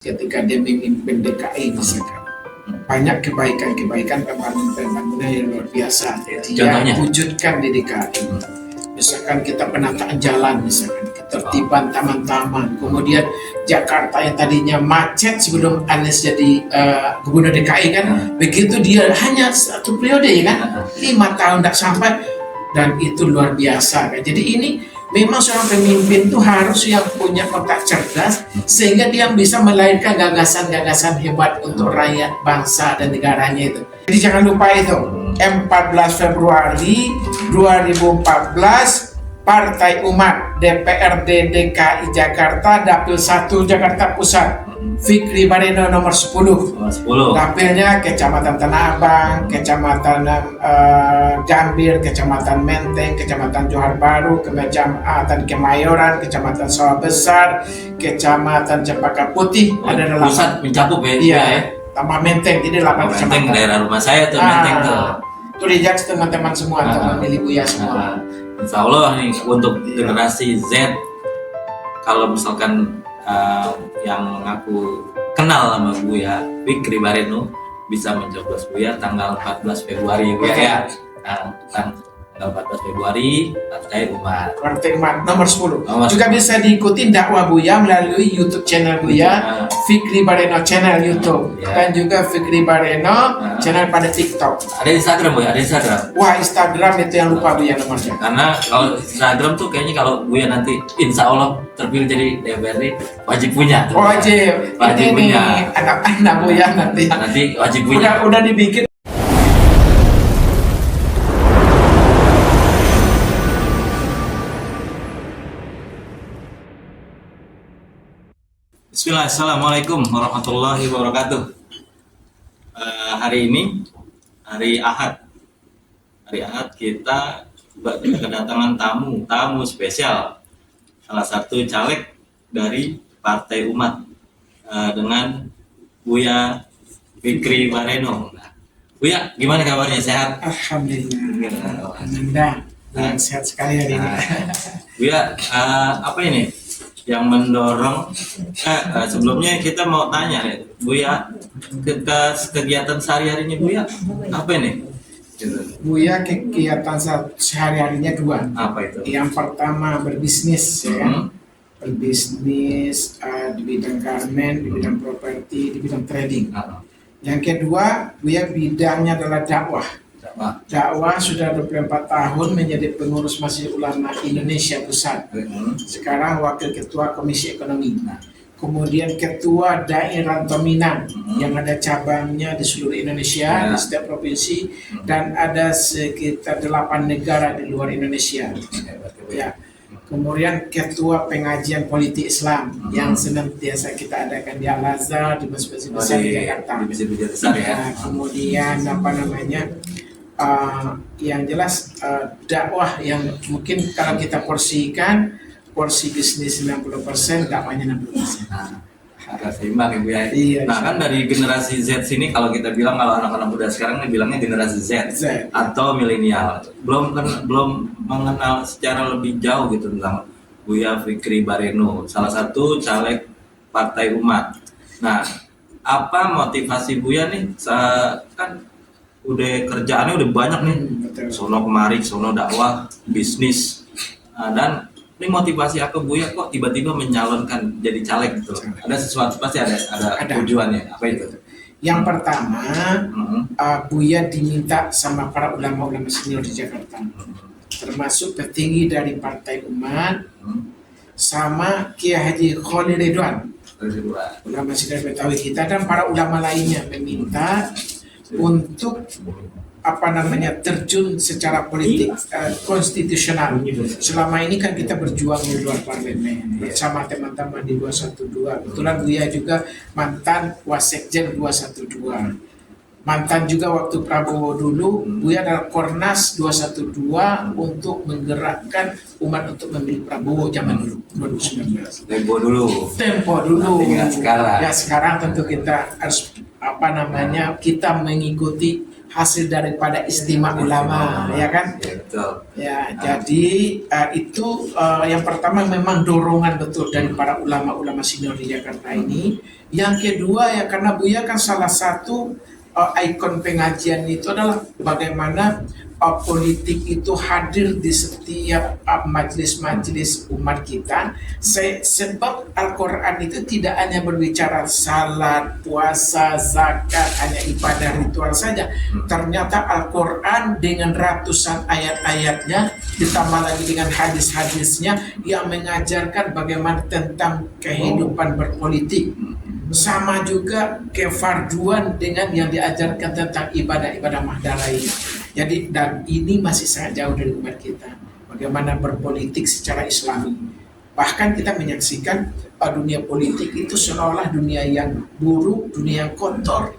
ketika dia memimpin DKI misalkan banyak kebaikan-kebaikan pembangunan yang luar biasa dia wujudkan di DKI. Misalkan kita penataan jalan, misalkan ketertiban taman-taman, kemudian Jakarta yang tadinya macet sebelum Anies jadi gubernur DKI kan, begitu dia hanya satu periode ya kan, 5 tahun tak sampai, dan itu luar biasa kan. Jadi ini memang seorang pemimpin itu harus yang punya otak cerdas sehingga dia bisa melahirkan gagasan-gagasan hebat untuk rakyat, bangsa dan negaranya itu. Jadi jangan lupa itu 14 Februari 2014 Partai Umat DPRD DKI Jakarta Dapil 1 Jakarta Pusat Fikri Bareno nomor 10. Dapilnya Kecamatan Tanah Abang, Kecamatan Gambir, Kecamatan Menteng, Kecamatan Johar Baru, Kecamatan Kemayoran, Kecamatan Sawah Besar, Kecamatan Cempaka Putih. Ada 8 pusat mencakup ya. Iya, tambah Menteng, jadi 8 kecamatan. Menteng daerah rumah saya tuh, Menteng tuh. Itu dijak teman-teman semua, teman milih Buya semua. Insya Allah nih untuk generasi Z, kalau misalkan yang aku kenal sama Buya Fikri Bareno bisa mencoblos Buya tanggal 14 Februari Buya ya. Tanggal 14 Februari Partai Umat. Partai Umat nomor 10. Juga bisa diikuti dakwah Buya melalui YouTube channel Buya, Fikri Bareno channel YouTube, dan juga Fikri Bareno channel pada TikTok. Ada Instagram Buya, ada Instagram. Wah, Instagram itu yang lupa Buya nomornya. Karena kalau Instagram tuh kayaknya kalau Buya nanti insya Allah terpilih jadi DPRD wajib punya. Wajib punya. Anak-anak Buya nanti wajib punya. Udah dibikin. Bismillah, Assalamualaikum warahmatullahi wabarakatuh. Hari ini hari Ahad kita kedatangan tamu spesial, salah satu caleg dari Partai Umat dengan Buya Fikri Bareno. Buya, gimana kabarnya, sehat? Alhamdulillah. Sehat sekali hari ini. Buya, apa ini yang mendorong sebelumnya kita mau tanya nih Buya, kegiatan sehari-harinya Buya apa ini? Buya kegiatan sehari-harinya 2. Apa itu? Yang pertama berbisnis, ya kan? Berbisnis di bidang garmen, di bidang properti, di bidang trading. Yang kedua, Buya bidangnya adalah dakwah. Dakwah sudah 24 tahun menjadi pengurus Masjid Ulama Indonesia Pusat. Sekarang wakil ketua Komisi Ekonomi. Kemudian ketua Daerah Minang yang ada cabangnya di seluruh Indonesia, di setiap provinsi, dan ada sekitar 8 negara di luar Indonesia. Ya. Kemudian ketua pengajian politik Islam yang senantiasa kita adakan di Al-Azhar, di masjid besar di Jakarta. Kemudian yang jelas dakwah yang mungkin kalau kita porsikan, porsi bisnis 90%, dakwahnya 60%. Agak seimbang ya Bu ya. Iya, nah kan dari generasi Z sini, kalau kita bilang, kalau anak-anak muda sekarang bilangnya generasi Z. Atau milenial, belum mengenal secara lebih jauh gitu tentang Buya Fikri Bareno, salah satu caleg Partai Umat. Nah, apa motivasi Buya nih? Kan udah kerjaannya udah banyak nih, sono kemari, sono dakwah, bisnis, dan ini motivasi aku Buya kok tiba-tiba menyalonkan jadi caleg gitu. Ada sesuatu, pasti ada tujuannya. Apa itu? Yang pertama, Buya diminta sama para ulama-ulama senior di Jakarta, termasuk petinggi dari Partai Umat, sama Kiai Haji Khalil Ridwan, ulama senior Betawi kita, dan para ulama lainnya meminta untuk terjun secara politik konstitusional. Selama ini kan kita berjuang di luar parlemen bersama teman-teman di 212. Kebetulan Buya juga mantan Wasekjen 212. Mantan juga waktu Prabowo dulu, Buya adalah Kornas 212 untuk menggerakkan umat untuk memilih Prabowo zaman dulu 2019. Tempo dulu. Ya sekarang tentu kita harus kita mengikuti hasil daripada istimewa ulama, ya kan? Ya, betul. Ya, jadi itu yang pertama memang dorongan betul dari para ulama-ulama senior di Jakarta ini. Yang kedua ya karena Buya kan salah satu ikon pengajian itu adalah bagaimana politik itu hadir di setiap majelis-majelis umat kita. Sebab Al-Quran itu tidak hanya berbicara salat, puasa, zakat, hanya ibadah ritual saja. Ternyata Al-Quran dengan ratusan ayat-ayatnya ditambah lagi dengan hadis-hadisnya yang mengajarkan bagaimana tentang kehidupan berpolitik. Sama juga kefarduan dengan yang diajarkan tentang ibadah-ibadah mahdah lainnya. Jadi dan ini masih sangat jauh dari umat kita. Bagaimana berpolitik secara Islami. Bahkan kita menyaksikan dunia politik itu seolah dunia yang buruk, dunia yang kotor.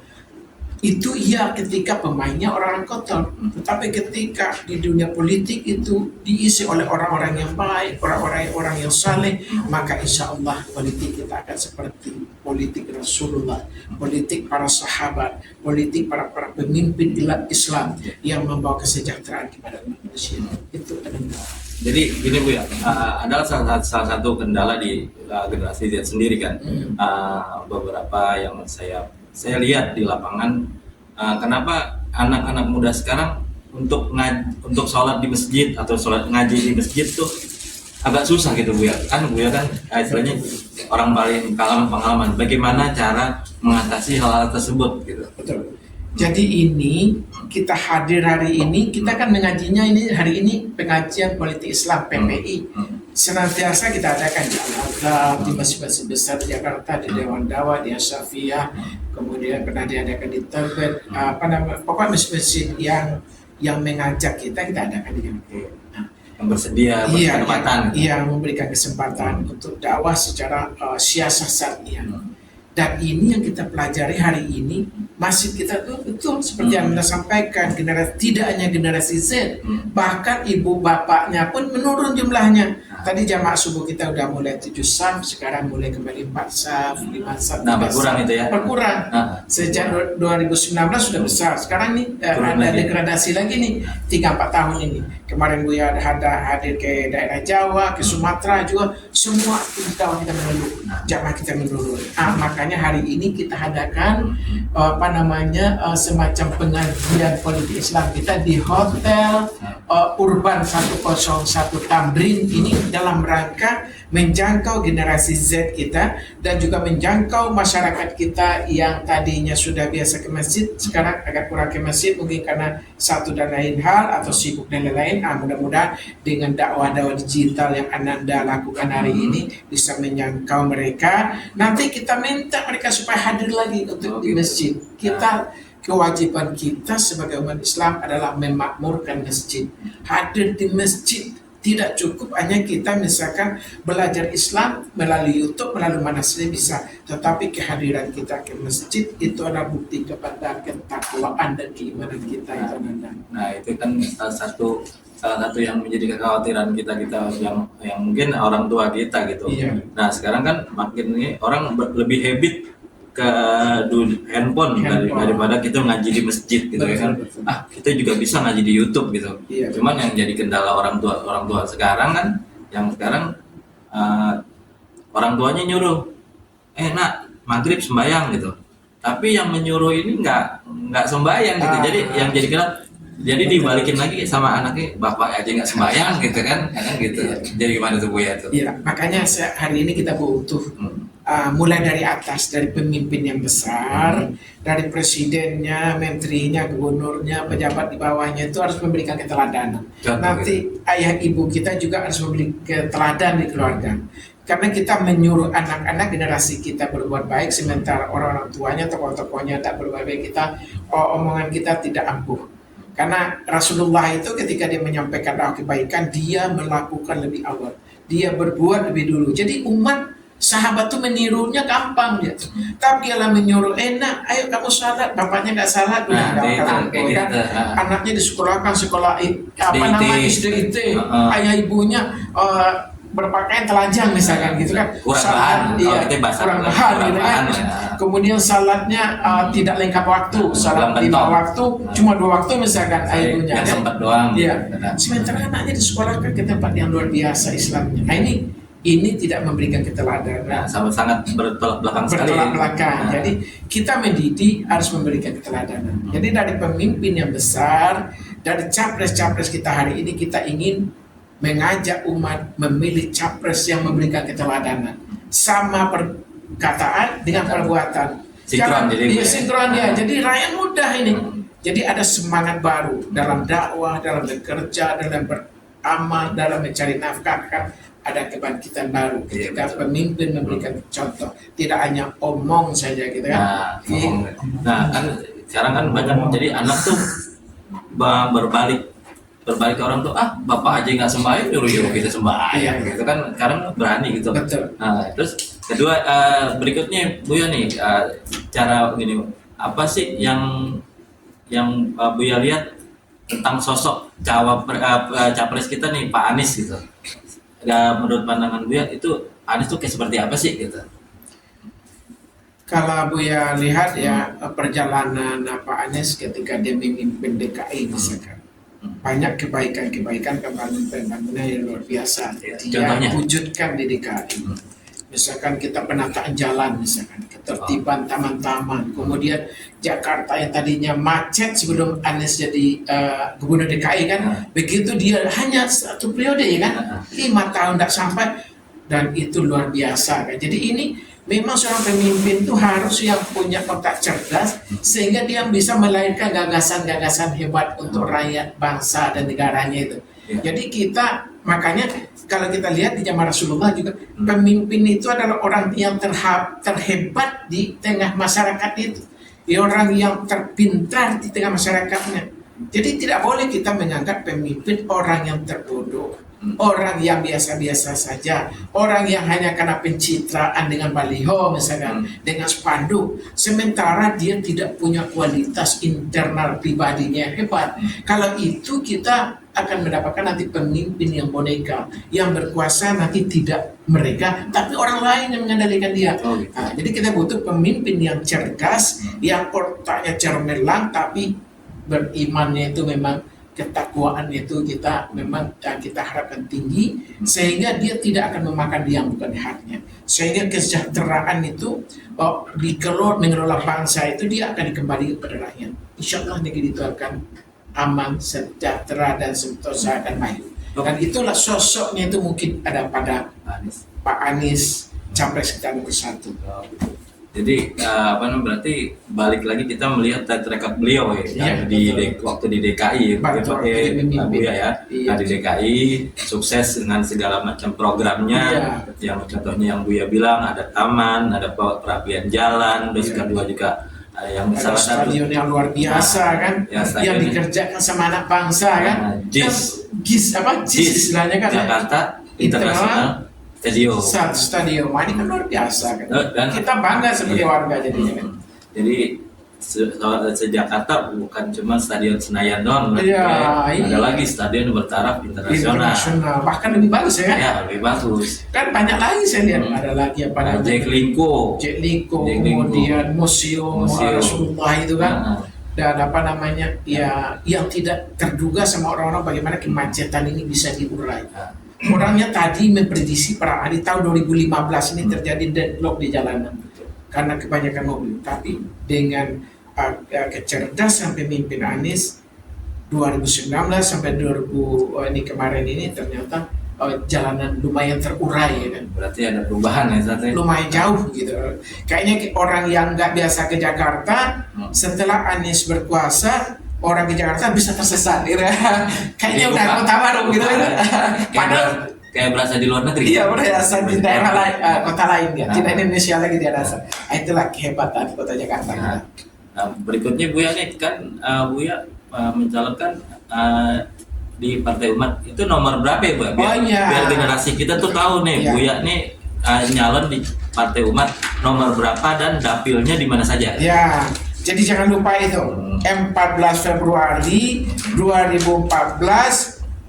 Itu iya ketika pemainnya orang kotor. Tetapi ketika di dunia politik itu diisi oleh orang-orang yang baik, orang-orang yang saleh, maka insya Allah politik kita akan seperti politik Rasulullah, politik para sahabat, politik para pemimpin Islam yang membawa kesejahteraan kepada manusia. Itu adalah. Jadi gini Bu ya, adalah salah satu kendala di generasi Z sendiri kan. Beberapa yang saya lihat di lapangan, kenapa anak-anak muda sekarang untuk sholat di masjid atau sholat ngaji di masjid tuh agak susah gitu Bu ya. Kan Bu ya kan istilahnya orang paling pengalaman. Bagaimana cara mengatasi hal-hal tersebut gitu. Betul. Jadi ini kita hadir hari ini, kita kan mengajinya ini hari ini pengajian politik Islam PPI. Senantiasa kita adakan di Al-Azhar, di masjid-masjid besar di Jakarta, di Dewan Dawa, di Asyafiyah, kemudian pernah diadakan di Tebet, pokoknya masjid-masjid yang mengajak kita adakan di Jakarta. Yang bersedia kesempatan. Yang memberikan kesempatan untuk dakwah secara siasah syariah. Dan ini yang kita pelajari hari ini, masjid kita tuh betul seperti yang Anda sampaikan, tidak hanya generasi Z, bahkan ibu bapaknya pun menurun jumlahnya. Tadi jamaah subuh kita udah mulai 7 saf, sekarang mulai kembali 4 saf, 5 saf. Nah, berkurang itu ya? Berkurang. Sejak 2019 sudah besar. Sekarang nih ada degradasi lagi nih, 3-4 tahun ini. Kemarin Buya hadir ke daerah Jawa, ke Sumatera juga, semua kita menurun, jamaah kita menurun. Makanya hari ini kita adakan semacam pengajian politik Islam kita di Hotel Urban 101 Tamrin ini dalam rangka menjangkau generasi Z kita dan juga menjangkau masyarakat kita yang tadinya sudah biasa ke masjid, sekarang agak kurang ke masjid mungkin karena satu dan lain hal atau sibuk dan lain-lain. Mudah-mudahan dengan dakwah-dakwah digital yang Anda lakukan hari ini bisa menjangkau mereka. Nanti kita minta mereka supaya hadir lagi untuk di masjid. Kewajiban kita sebagai umat Islam adalah memakmurkan masjid. Hadir di masjid. Tidak cukup hanya kita misalkan belajar Islam melalui YouTube, melalui mana saja bisa. Tetapi kehadiran kita ke masjid itu adalah bukti kepada ketakwaan dan keimanan kita. Nah itu kan salah satu yang menjadi kekhawatiran kita yang mungkin orang tua kita gitu. Iya. Nah sekarang kan makin ini orang lebih habit ke handphone daripada kita ngaji di masjid gitu kan. Kita juga bisa ngaji di YouTube gitu. Iya, cuman yang jadi kendala orang tua sekarang kan, yang sekarang orang tuanya nyuruh, nak maghrib sembahyang gitu. Tapi yang menyuruh ini nggak sembahyang gitu. Jadi dibalikin lagi sama anaknya, bapak aja nggak sembahyang gitu kan gitu. Iya. Jadi gimana tuh Bu ya tuh? Iya, makanya hari ini kita butuh mulai dari atas, dari pemimpin yang besar, dari presidennya, menterinya, gubernurnya, pejabat di bawahnya itu harus memberikan keteladanan. Nanti ayah ibu kita juga harus memberi keteladan di keluarga. Karena kita menyuruh anak-anak generasi kita berbuat baik, sementara orang-orang tuanya, tokoh-tokohnya tak berbuat baik, omongan kita tidak ampuh. Karena Rasulullah itu ketika dia menyampaikan dakwah kebaikan, dia melakukan lebih awal, dia berbuat lebih dulu. Jadi umat sahabat tuh menirunya gampang dia. Tapi dia menyuruh, nak, ayo kamu salat, bapaknya nggak salat, anaknya disekolahkan sekolah SD IT, ayah ibunya berpakaian telanjang misalkan gitu kan, kurang salat, bahan, iya, kalau kita bahasa kurang bahan gitu kan. bahan, ya. Kemudian salatnya tidak lengkap waktu, salat Kurang 5 bentong. waktu, cuma 2 waktu misalkan akhirnya. yang sempat doang. Iya. Sementara anaknya disekolahkan ke tempat yang luar biasa Islamnya. Nah, ini tidak memberikan keteladanan. Nah, sangat bertolak belakang sekali. Bertolak belakang. Nah. Jadi kita mendidik harus memberikan keteladanan. Jadi dari pemimpin yang besar, dari capres-capres kita hari ini, kita ingin mengajak umat memilih capres yang memberikan keteladanan. Sama perkataan dengan perbuatan. Sinkron, jadi iya, sinkron ya. Jadi rakyat mudah ini. Hmm. Jadi ada semangat baru dalam dakwah, dalam bekerja, dalam beramal, dalam mencari nafkah, kan ada kebangkitan baru ketika pemimpin memberikan contoh, tidak hanya omong saja gitu kan. Nah, kan sekarang kan banyak, jadi anak tuh berbalik ke orang tuh, bapak aja nggak sembahyang nyuruh kita sembahyang gitu kan, sekarang berani gitu. Betul. Nah, terus kedua, berikutnya Buya nih, cara gini, apa sih yang Buya lihat tentang sosok capres kita nih, Pak Anies gitu. Menurut pandangan Buya itu Anies tuh kayak seperti apa sih gitu? Kalau Buya lihat ya perjalanan Pak Anies ketika dia memimpin DKI misalkan, banyak kebaikan-kebaikan, pembangunan yang luar biasa dia Contohnya? wujudkan di DKI. Misalkan kita penataan jalan, misalkan ketertiban taman-taman, kemudian Jakarta yang tadinya macet sebelum Anies jadi gubernur DKI kan, begitu dia hanya 1 periode ya kan, 5 tahun tidak sampai, dan itu luar biasa kan. Jadi ini memang seorang pemimpin itu harus yang punya otak cerdas sehingga dia bisa melahirkan gagasan-gagasan hebat untuk rakyat, bangsa dan negaranya itu. Jadi kita makanya kalau kita lihat di zaman Rasulullah juga, pemimpin itu adalah orang yang terhebat di tengah masyarakat itu, orang yang terpintar di tengah masyarakatnya. Jadi tidak boleh kita menganggap pemimpin orang yang terbodoh, orang yang biasa-biasa saja, orang yang hanya karena pencitraan dengan baliho misalkan, dengan spanduk, sementara dia tidak punya kualitas internal pribadinya hebat. Kalau itu kita akan mendapatkan nanti pemimpin yang boneka, yang berkuasa nanti tidak mereka, tapi orang lain yang mengendalikan dia. Nah, jadi kita butuh pemimpin yang cerdas, yang otaknya cemerlang, tapi berimannya itu memang, ketakwaan itu kita memang kita harapkan tinggi, sehingga dia tidak akan memakan yang bukan haknya, sehingga kesejahteraan itu mengelola bangsa itu dia akan dikembalikan kepada rakyat. Insya Allah negeri itu akan aman, sejahtera dan sentosa dan maju. Dan itulah sosoknya itu mungkin ada pada Pak Anies, capres kita nomor 1. Jadi berarti balik lagi kita melihat track record beliau ya, waktu di DKI sebagai Buya ya. Nah, di DKI sukses dengan segala macam programnya, yang contohnya yang Buya bilang ada taman, ada perapian jalan, terus kedua juga yang ada stadion yang luar biasa kan, yang dikerjakan sama anak bangsa kan, GIS istilahnya kan, Jakarta International Stadium. Ini kan luar biasa kan. Dan kita bangga sebagai warga jadinya kan. Jadi se-Jakarta bukan cuma stadion Senayan doang, ada lagi stadion bertaraf internasional. Bahkan lebih bagus ya kan? Ya, lebih bagus. Kan banyak lagi saya lihat, ada lagi apa namanya? Jaklingko, kemudian museum Rasulullah itu kan. Dan apa namanya ya, yang tidak terduga sama orang-orang bagaimana kemacetan ini bisa diurai. Orangnya tadi memprediksi di tahun 2015 ini terjadi deadlock di jalanan karena kebanyakan mobil. Tapi dengan kecerdasan pemimpin Anies 2019 sampai 2000 ini kemarin ini ternyata jalanan lumayan terurai ya kan. Berarti ada perubahan ya saat ini. Lumayan jauh gitu. Kayaknya orang yang nggak biasa ke Jakarta setelah Anies berkuasa, orang ke Jakarta bisa tersesat gitu. Kayaknya udah kota baru gitu. Padahal kayak berasa di luar negeri. Iya, berasa di daerah lain, kota lain ya. Tidak Indonesia lagi dia rasa. Itulah kehebatan kota Jakarta. Nah, berikutnya Buya nih kan Buya mencalonkan di Partai Umat itu nomor berapa ya, Bu? Biar generasi kita tuh tahu nih, Buya nih nyalon di Partai Umat nomor berapa dan dapilnya di mana saja. Ya. Jadi jangan lupa itu 14 Februari 2014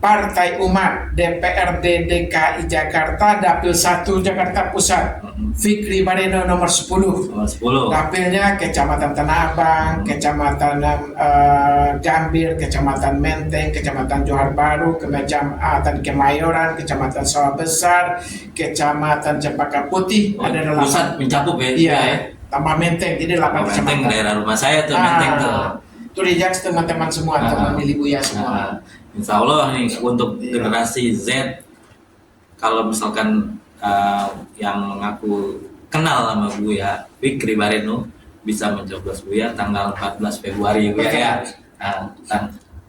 Partai Umat DPRD DKI Jakarta Dapil 1 Jakarta Pusat, Fikri Bareno nomor 10. Nomor 10. Dapilnya Kecamatan Tanah Abang, Kecamatan Gambir, Kecamatan Menteng, Kecamatan Johar Baru, Kecamatan Kemayoran, Kecamatan Sawah Besar, Kecamatan Cempaka Putih. Ada 8. Pusat mencakup ya. Iya, tambah Menteng, jadi 8 Menteng kecamatan. daerah rumah saya tuh, Menteng tuh. Itu reject teman-teman semua, teman milih Buya semua. Insya Allah nih untuk generasi Z, kalau misalkan yang mengaku kenal sama Buya, Fikri Bareno, bisa mencoblos Buya tanggal 14 Februari Buya ya.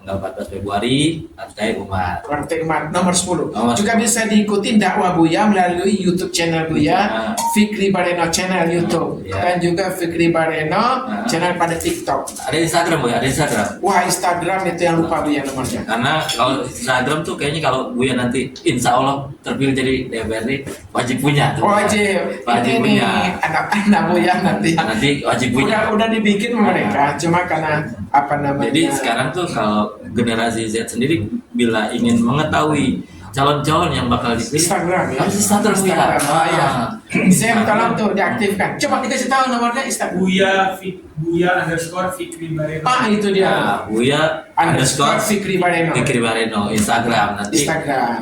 Tanggal 14 Februari, Partai Umat. Partai Umat nomor 10. Nomor Juga 10. bisa diikuti dakwah Buya melalui YouTube channel Buya, Fikri Bareno channel YouTube, dan juga Fikri Bareno channel pada TikTok. Ada Instagram Buya, ada Instagram. Wah, Instagram itu yang lupa Buya nomornya. Karena kalau Instagram tuh kayaknya kalau Buya nanti insya Allah terpilih jadi DPRD wajib punya tuh. Wajib. Wajib Ini punya. anak-anak Buya nanti. Nanti wajib punya. Udah dibikin mereka, cuma karena apa namanya? Jadi sekarang tuh kalau generasi Z sendiri bila ingin mengetahui calon-calon yang bakal dipilih, Instagram ya. harus Instagram ya. Oh, iya. Saya tolong tuh diaktifkan. Coba dikasih tahu nomornya Instagram. Buya_Fikri Bareno. Itu dia. Nah, Buya underscore Fikri Bareno. Fikri Bareno Instagram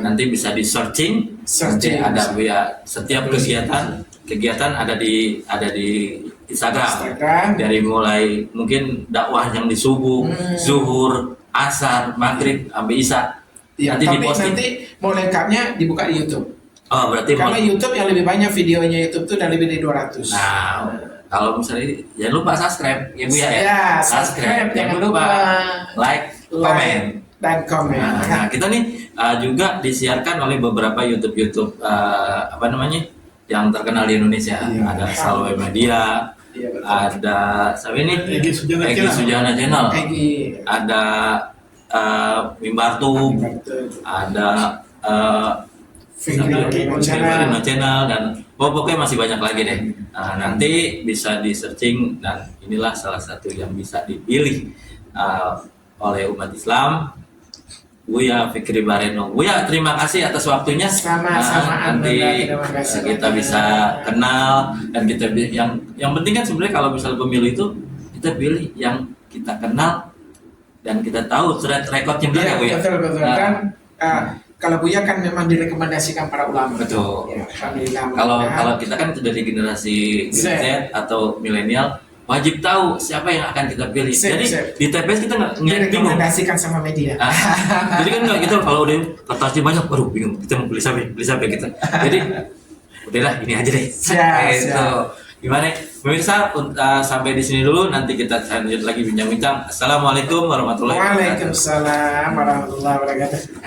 nanti bisa di searching. Nanti ada Buya setiap kegiatan ada di Instagram. Dari mulai mungkin dakwah yang di subuh, zuhur, asar, maghrib, sampai isya. Ya, Nanti tapi diposting. nanti mau lengkapnya dibuka di YouTube. Oh, berarti Karena YouTube yang lebih banyak videonya YouTube tuh udah lebih dari 200. Nah, kalau misalnya jangan lupa subscribe ya Bu ya. Ya, subscribe, jangan lupa like, komen. Dan komen. Nah, kita nih juga disiarkan oleh beberapa YouTube yang terkenal di Indonesia. Iya. Ada Salwe Media, Iya, betul. ada siapa ini? Egy Sujana Channel. Egy. Ada Mimbartu, ada Fikri Bareno Bareno Channel, dan pokoknya masih banyak lagi deh. Nah, nanti bisa di searching, dan inilah salah satu yang bisa dipilih oleh umat Islam. Buya Fikri Bareno. Buya, terima kasih atas waktunya. Sama-sama. Nanti Terima kasih. kita bisa kenal, dan kita yang penting kan sebenarnya kalau misalnya pemilu itu kita pilih yang kita kenal dan kita tahu track recordnya Iya, belakang, Buya. betul. Nah, Dan kalau Buya kan memang direkomendasikan para ulama. Betul. Ya, alhamdulillah. Kalau kita kan dari generasi Z. Z atau milenial, wajib tahu siapa yang akan kita pilih. Z, Jadi Z. di TPS kita nggak bingung. direkomendasikan sama media. Jadi kan nggak gitu, kalau udah kertasnya banyak, baru bingung kita mau pilih siapa gitu. Jadi udahlah ini aja deh. Siap, Gitu. siap. Gimana pemirsa, sampai di sini dulu, nanti kita lanjut lagi bincang-bincang. Assalamualaikum warahmatullahi wabarakatuh. Waalaikumsalam warahmatullahi wabarakatuh.